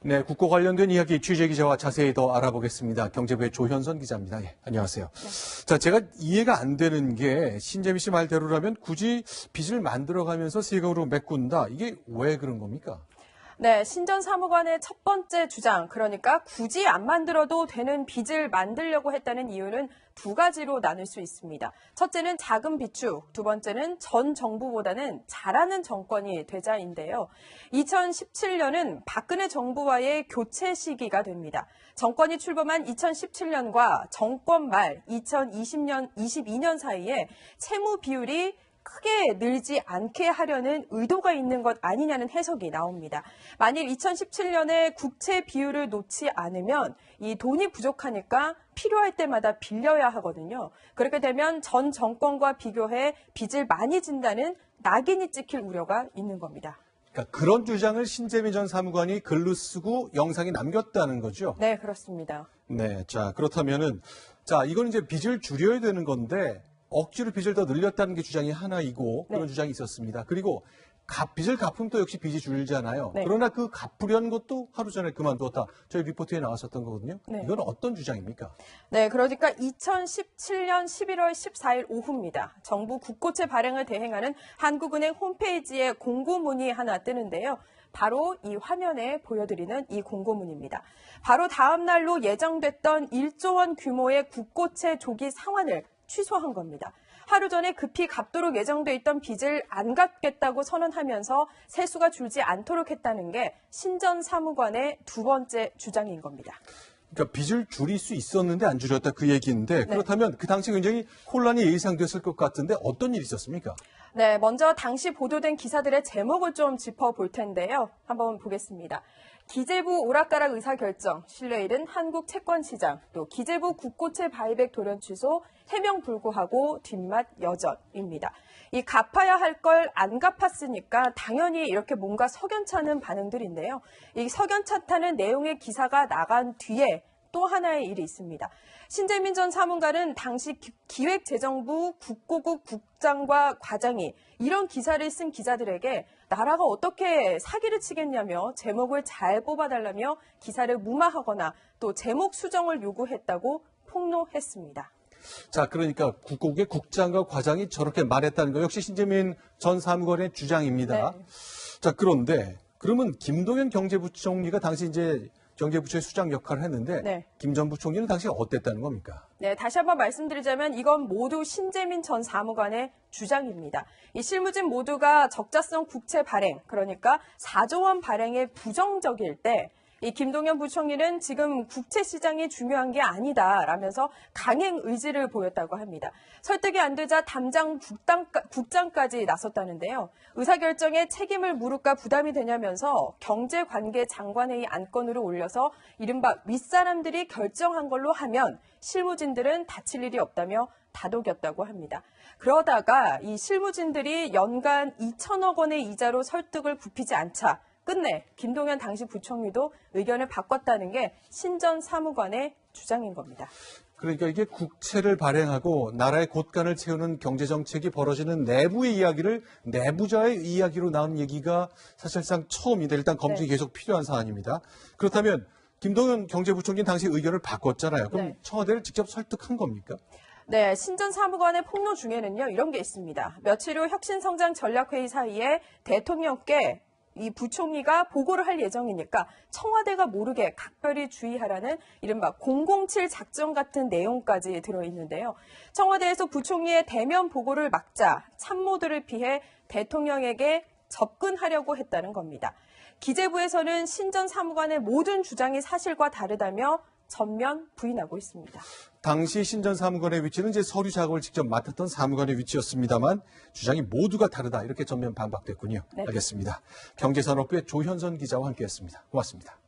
네, 국고 관련된 이야기 취재 기자와 자세히 더 알아보겠습니다. 경제부의 조현선 기자입니다. 예, 안녕하세요. 네. 자, 제가 이해가 안 되는 게 신재미 씨 말대로라면 굳이 빚을 만들어가면서 세금으로 메꾼다. 이게 왜 그런 겁니까? 네, 신전 사무관의 첫 번째 주장, 그러니까 굳이 안 만들어도 되는 빚을 만들려고 했다는 이유는 두 가지로 나눌 수 있습니다. 첫째는 자금 비축, 두 번째는 전 정부보다는 잘하는 정권이 되자인데요. 2017년은 박근혜 정부와의 교체 시기가 됩니다. 정권이 출범한 2017년과 정권 말 2022년 사이에 채무 비율이 크게 늘지 않게 하려는 의도가 있는 것 아니냐는 해석이 나옵니다. 만일 2017년에 국채 비율을 놓지 않으면 이 돈이 부족하니까 필요할 때마다 빌려야 하거든요. 그렇게 되면 전 정권과 비교해 빚을 많이 진다는 낙인이 찍힐 우려가 있는 겁니다. 그러니까 그런 주장을 신재미 전 사무관이 글로 쓰고 영상에 남겼다는 거죠? 네, 그렇습니다. 네, 자, 그렇다면은, 자, 이건 이제 빚을 줄여야 되는 건데, 억지로 빚을 더 늘렸다는 게 주장이 하나이고 그런 네. 주장이 있었습니다. 그리고 빚을 갚으면 또 역시 빚이 줄잖아요. 네. 그러나 그 갚으려는 것도 하루 전에 그만두었다. 저희 리포트에 나왔었던 거거든요. 네. 이건 어떤 주장입니까? 네, 그러니까 2017년 11월 14일 오후입니다. 정부 국고채 발행을 대행하는 한국은행 홈페이지에 공고문이 하나 뜨는데요. 바로 이 화면에 보여드리는 이 공고문입니다. 바로 다음 날로 예정됐던 1조 원 규모의 국고채 조기 상환을 취소한 겁니다. 하루 전에 급히 갚도록 예정돼 있던 빚을 안 갚겠다고 선언하면서 세수가 줄지 않도록 했다는 게 신전 사무관의 두 번째 주장인 겁니다. 그러니까 빚을 줄일 수 있었는데 안 줄였다 그 얘기인데 그렇다면 그 당시 굉장히 혼란이 예상됐을 것 같은데 어떤 일이 있었습니까? 네, 먼저 당시 보도된 기사들의 제목을 좀 짚어볼 텐데요. 한번 보겠습니다. 기재부 오락가락 의사결정, 신뢰일은 한국채권시장, 또 기재부 국고채 바이백 돌연 취소, 해명 불구하고 뒷맛 여전입니다. 이 갚아야 할 걸 안 갚았으니까 당연히 이렇게 뭔가 석연찮은 반응들인데요. 이 석연찮다는 내용의 기사가 나간 뒤에 또 하나의 일이 있습니다. 신재민 전 사무관은 당시 기획재정부 국고국 국장과 과장이 이런 기사를 쓴 기자들에게 나라가 어떻게 사기를 치겠냐며 제목을 잘 뽑아달라며 기사를 무마하거나 또 제목 수정을 요구했다고 폭로했습니다. 자, 그러니까 국고국의 국장과 과장이 저렇게 말했다는 거 역시 신재민 전 사무관의 주장입니다. 네. 자, 그런데 그러면 김동연 경제부총리가 당시 이제 경제부처의 수장 역할을 했는데 네. 김 전 부총리는 당시 어땠다는 겁니까? 네, 다시 한번 말씀드리자면 이건 모두 신재민 전 사무관의 주장입니다. 이 실무진 모두가 적자성 국채 발행, 그러니까 4조 원 발행에 부정적일 때 이 김동연 부총리는 지금 국채 시장이 중요한 게 아니다라면서 강행 의지를 보였다고 합니다. 설득이 안 되자 담당 국장까지 나섰다는데요. 의사결정에 책임을 물을까 부담이 되냐면서 경제관계 장관회의 안건으로 올려서 이른바 윗사람들이 결정한 걸로 하면 실무진들은 다칠 일이 없다며 다독였다고 합니다. 그러다가 이 실무진들이 연간 2천억 원의 이자로 설득을 굽히지 않자 끝내 김동연 당시 부총리도 의견을 바꿨다는 게 신전 사무관의 주장인 겁니다. 그러니까 이게 국채를 발행하고 나라의 곳간을 채우는 경제정책이 벌어지는 내부의 이야기를 내부자의 이야기로 나온 얘기가 사실상 처음인데 일단 검증이 계속 필요한 사안입니다. 그렇다면 김동연 경제부총리는 당시 의견을 바꿨잖아요. 그럼 청와대를 직접 설득한 겁니까? 네, 신전 사무관의 폭로 중에는요, 이런 게 있습니다. 며칠 후 혁신성장전략회의 사이에 대통령께 이 부총리가 보고를 할 예정이니까 청와대가 모르게 각별히 주의하라는 이른바 007 작전 같은 내용까지 들어있는데요. 청와대에서 부총리의 대면 보고를 막자 참모들을 피해 대통령에게 접근하려고 했다는 겁니다. 기재부에서는 신전 사무관의 모든 주장이 사실과 다르다며 전면 부인하고 있습니다. 당시 신전 사무관의 위치는 이제 서류 작업을 직접 맡았던 사무관의 위치였습니다만 주장이 모두가 다르다 이렇게 전면 반박됐군요. 네. 알겠습니다. 경제산업부의 조현선 기자와 함께했습니다. 고맙습니다.